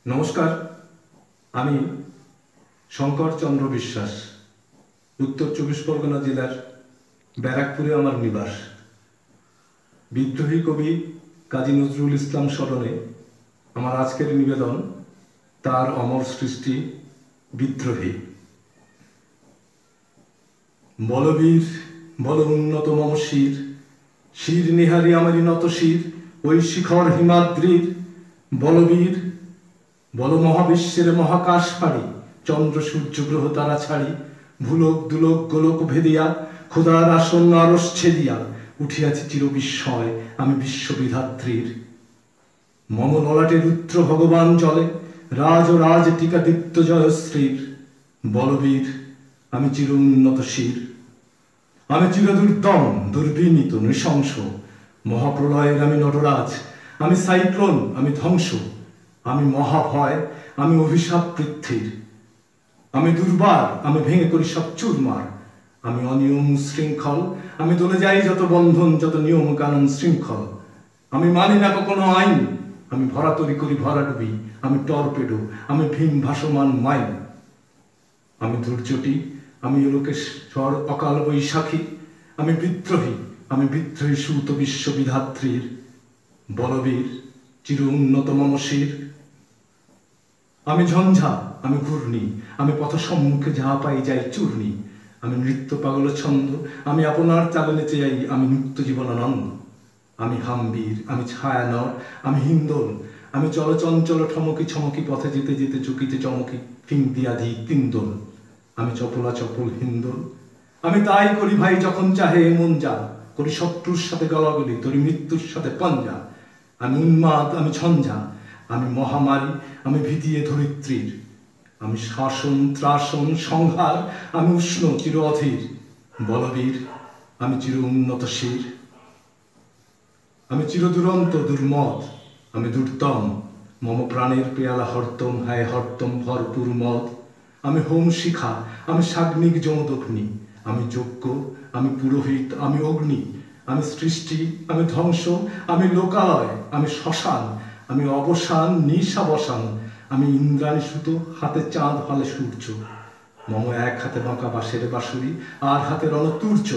নমস্কার, আমি শঙ্করচন্দ্র বিশ্বাস। উত্তর 24 পরগনা জেলার ব্যারাকপুরে আমার নিবাস। বিদ্রোহী কবি কাজী নজরুল ইসলাম স্মরণে আমার আজকের নিবেদন তার অমর সৃষ্টি বিদ্রোহী। বলবীর বল উন্নত মম শির, শির নিহারি আমারই নত শির, ওই শিখর হিমাদ্রির। বলবীর বল মহাবিশ্বের মহাকাশ ফাড়ি, চন্দ্র সূর্য গ্রহ তারা ছাড়ি, ভুলোক দুলোক গোলক ভেদিয়া, খোদার আসন্ন আরস ছেদিয়া, উঠিয়াছি চির বিস্ময় আমি বিশ্ববিধাত্রীর। মম ললাটে রুদ্র ভগবান জলে, রাজ ও রাজ টিকা দীপ্ত জয়শ্রীর। বলবীর আমি চির উন্নত শির, আমি চির দুর্দম দুর্বিনীত নৃশংস, মহাপ্রলয়ের আমি নটরাজ, আমি সাইক্লোন, আমি ধ্বংস, আমি মহাভয়, আমি অভিশাপ পৃথ্বীর। আমি দুর্বার, আমি ভেঙে করি সব চুরমার, আমি অনিয়ম শৃঙ্খল, আমি দলে যাই যত বন্ধন, যত নিয়ম কানুন শৃঙ্খল। আমি মানি না কোনো আইন, আমি ভরাতরি করি ভরাডুবি, আমি টর্পেডো, আমি ভীম ভাসমান মাইন। আমি দুর্যটি, আমি লোকেশ্বর অকাল বৈশাখী, আমি বিদ্রোহী, আমি বিদ্রোহী সুত বিশ্ববিধাত্রীর। বলবীর চির উন্নত মম শির। আমি ঝঞ্ঝা, আমি ঘূর্ণি, আমি পথ সম্মুখে যাহা পাই যাই চূর্ণি, আমি নৃত্য পাগল ছন্দ, আমি আপনার চালে নেচে যাই, আমি মুক্ত জীবনানন্দ। আমি হাম্বীর, আমি ছায়ানর, আমি হিন্দোল, আমি চলচঞ্চল ঠমকি ছমকি, পথে যেতে যেতে চকিতে চমকি, ফিংদিয়াধি তিন্দোল। আমি চপলা চপল হিন্দোল, আমি তাই করি ভাই যখন চাহে মন যা, করি শত্রুর সাথে গলাগলি, তোর মৃত্যুর সাথে পঞ্জা। আমি উন্মাদ, আমি ঝঞ্ঝা, আমি মহামারী, আমি ভীতিয়ে ধরিত্রীর। আমি শাসন ত্রাসন সংহার, আমি উষ্ণ চির অধীর। বলবীর আমি চির উন্নত শির। আমি চির দুরন্ত দুর্মদ, আমি দুর্দম, মম প্রাণের পেয়ালা হরতম, হায় হরতম ভরপুর মদ। আমি হোম শিখা, আমি সাগ্নিক যমদগ্নি, আমি যজ্ঞ, আমি পুরোহিত, আমি অগ্নি। আমি সৃষ্টি, আমি ধ্বংস, আমি লোকালয়, আমি শ্মশান, আমি অবসান নিশাবসান। আমি ইন্দ্রাণী সুত, হাতে চাঁদ হলে সূর্য, মম এক হাতে বাঁকা বাঁশের বাঁশুরি, আর হাতে রণতুর্য।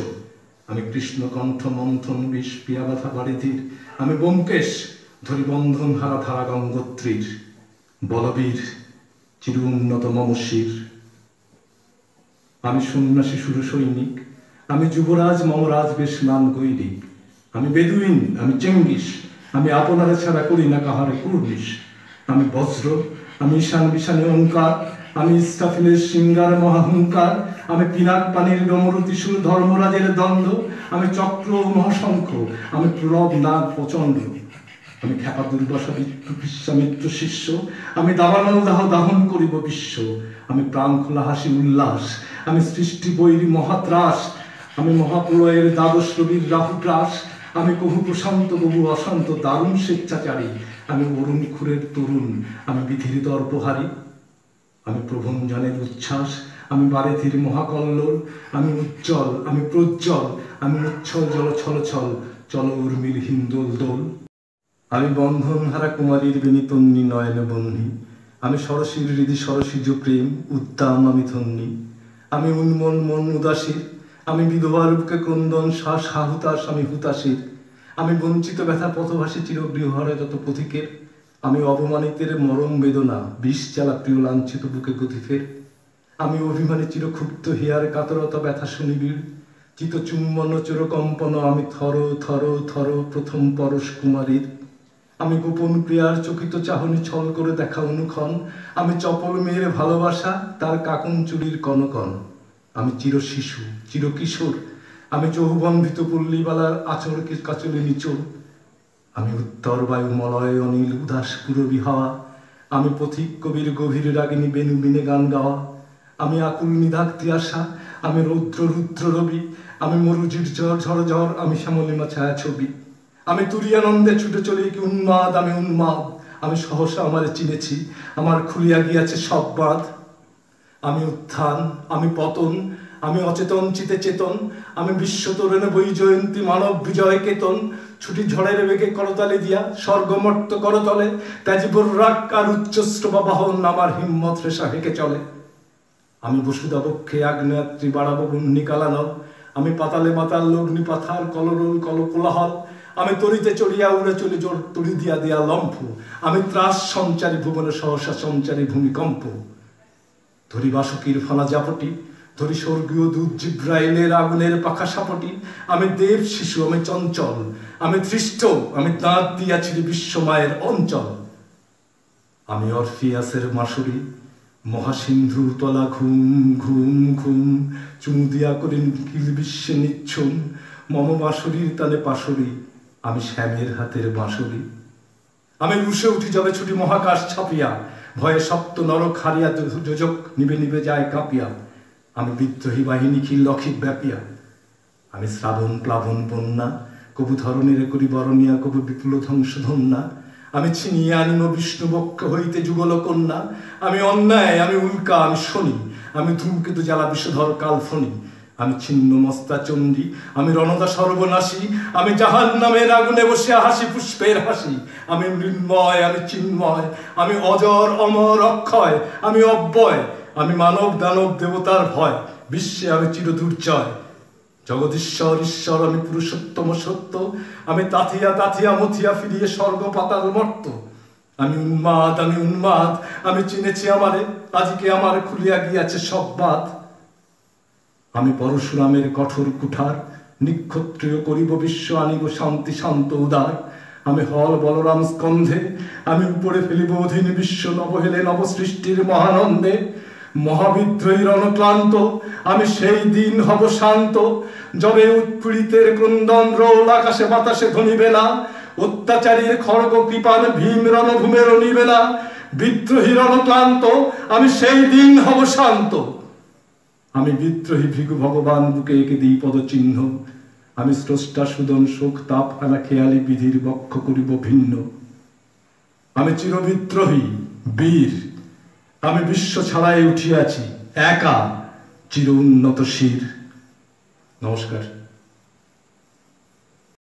আমি কৃষ্ণকণ্ঠ মন্থন বিষ পিয়া ব্যথা বারিধির, আমি ব্যোমকেশ, ধরি বন্ধন হারা ধারা গঙ্গোত্রীর। বলবীর চির উন্নত মম শির। আমি সন্ন্যাসী সুর সৈনিক, আমি যুবরাজ, মম রাজবেশ নাম গৈরিক। আমি বেদুইন, আমি চেঙ্গিস, আমি আপনারে ছাড়া করি না কাহারে কুর্নিশ। আমি বজ্র, আমি ঈশান বিশানে ওঙ্কার, আমি ইস্কাফিলের সিঙ্গার মহাহংকার। আমি পিনাক পানির ডমরুতিশুল ধর্মরাজের দ্বন্দ্ব, আমি চক্র মহাশঙ্খ, আমি প্রলব নাগ প্রচণ্ড। আমি খ্যাপা দুর্বাসা বিশ্বামিত্র শিষ্য, আমি দাবানল দাহ দাহন করিব বিশ্ব। আমি প্রাণ খোলা হাসি উল্লাস, আমি সৃষ্টি বৈরী মহাত্রাস, আমি মহাপ্রলয়ের দ্বাদশ রবির রাহুগ্রাস। আমি কভু প্রশান্ত কভু অশান্ত দারুণ স্বেচ্ছাচারী, আমি অরুণ খুরের তরুণ, আমি বিধির দর্পহারী। আমি প্রভঞ্জনের উচ্ছ্বাস, আমি বারেধির মহাকল্লোল, আমি উজ্জ্বল, আমি প্রজ্জ্বল, আমি উচ্ছল জল ছল ছল, চল উর্মিল হিন্দোল দোল। আমি বন্ধন হারা কুমারীর বিনীতন্নি নয়ন বহ্নি, আমি সরসীর হৃদি সরসীজ প্রেম উদ্দাম আমি ধন্যী। আমি উন্মল মন উদাসীর, আমি বিধবার বুকে ক্রন্দন শ্বাস হাহুতাস, আমি হুতাশীর। আমি বঞ্চিত ব্যথা পথভাসী চিরগৃহহারা যত পথিকের, আমি অবমানিতের মরম বেদনা বিষ জ্বালা প্রিয় লাঞ্ছিত বুকে গতিফের। আমি অভিমানী চিরক্ষুব্ধ হিয়ার কাতরতা ব্যথা শুনিবিড়, চিত চুম্বন চিরকম্পন, আমি থর থর থর প্রথম পরশ কুমারীর। আমি গোপন প্রিয়ার চকিত চাহনি ছল করে দেখা অনুক্ষণ, আমি চপল মেয়ের ভালোবাসা তার কাকুন চুরির কনকন। আমি চির শিশু চির কিশোর, আমি যৌবন্ধিত পল্লীবালার আচর কাচলে নিচোর। আমি উত্তর বায়ু মলয় অনিল উদাস পুরবী হাওয়া, আমি পথিক কবির গভীর রাগিনী বেনু বিনে গান গাওয়া। আমি আকুল নিদাক্তি আশা, আমি রৌদ্র রুদ্র রবি, আমি মরুজির ঝড় ঝড় ঝড়, আমি শ্যামলিমা ছায়া ছবি। আমি তুরিয়ানন্দে ছুটে চলি কি উন্মাদ, আমি উন্মাদ, আমি সহসা আমারে চিনেছি, আমার খুলিয়া গিয়াছে সব বাঁধ। আমি উত্থান, আমি পতন, আমি অচেতন চিতে চেতন, আমি বিশ্বতরণে বৈজয়ন্তী মানব বিজয় কেতন। ছুটি ঝড়ের বেগে করতালে দিয়া স্বর্গমর্ত করতলে ত্যাজিবর রাগ আর উচ্চশ্রবা বাহন আমার হিম্মত রেশা হেঁকে চলে। আমি বসুদা বক্ষে আগ্নেয়াত্রী বাড়াবো নিকালানল, আমি পাতালে মাতাল অগ্নি পাথার কলরোল কলকোলাহল, আমি তরিতে চড়িয়া উড়ে চলি জোর তড়ি দিয়া দিয়া লম্ফ, আমি ত্রাস সঞ্চারী ভুবনে সহসা সঞ্চারী ভূমিকম্প। ধরি বাসকির ফলা জাপটি, ধরি স্বর্গীয় দুধ জিব্রাইলের আগুনের পাখা সাপটি, আমি দেব শিশু, আমি চঞ্চল, আমি ধৃষ্ট, আমি দাঁত দিয়াছিলি বিশ্বমায়ের অঞ্চল। আমি অরফিয়াসের মাসুরি, মহাসিন্ধু তলা ঘুম ঘুম ঘুম, চুমু দিয়া করি নিখিল বিশ্বে নিচ্ছুম, মম বাঁশুরির তালে পাশুরি, আমি শ্যামের হাতের বাঁশুরি। আমি রুশে উঠি যবে ছুটি মহাকাশ ছাপিয়া, ভয়ে সপ্ত নরক হারিয়া যোজক নিবে নিবে যায় কাঁপিয়া, আমি বিদ্রোহী বাহিনী খিল লক্ষিত ব্যাপিয়া। আমি শ্রাবণ প্লাবন বন্যা, কবু ধরনের করি বরণিয়া, কবু বিপুল ধ্বংস ধন্যা, আমি ছিনিয়ে আনিম বিষ্ণু বক্ষ হইতে যুগল কন্যা। আমি অন্যায়, আমি উল্কা, আমি শনি, আমি ধূমকেতু জ্বালা বিষধর কালফনি, আমি ছিন্ন মস্তা চণ্ডী, আমি রণদা সর্বনাশী, আমি জাহান নামের আগুনে বসে হাসি পুষ্পের হাসি। আমি মৃন্ময়, আমি চিন্ময়, আমি অজর অমর অক্ষয়, আমি অব্যয়, আমি মানব দানব দেবতার ভয়, বিশ্বে আমি চিরদুর্জয়। জগদীশ্বর ঈশ্বর, আমি পুরুষোত্তম সত্য, আমি তাথিয়া তাথিয়া মথিয়া ফিরিয়ে স্বর্গ পাতাল মর্ত। আমি উন্মাদ, আমি উন্মাদ, আমি চিনেছি আমারে, আজকে আমার খুলিয়া গিয়াছে সব বাদ। আমি পরশুরামের কঠোর কুঠার, নিক্ষত্রিয় করিব বিশ্ব, আনিব শান্তি শান্ত উদার। আমি হল বলরাম স্কন্ধে, আমি উপরে ফেলিব অধীন বিশ্ব, নবহেলে নবসৃষ্টির মহানন্দে। মহাবিদ্রোহীর অনক্লান্ত, আমি সেই দিন হব শান্ত, যবে উৎপীড়িতের ক্রন্দন রোল আকাশে বাতাসে ধ্বনিবে না, অত্যাচারীর খড়গ কৃপান ভীম রণভূমের নিবে না। বিদ্রোহীর অনক্লান্ত, আমি সেই দিন হব শান্ত। আমি বিদ্রোহী ভৃগু ভগবান, বুকে এঁকে দিই পদচিহ্ন, আমি স্রষ্টা সুদন শোক তাপ আনা খেয়ালি বিধির বক্ষ করিব ভিন্ন। আমি চিরবিদ্রোহী বীর, আমি বিশ্ব ছাড়াই উঠিয়াছি একা চির উন্নত শির। নমস্কার।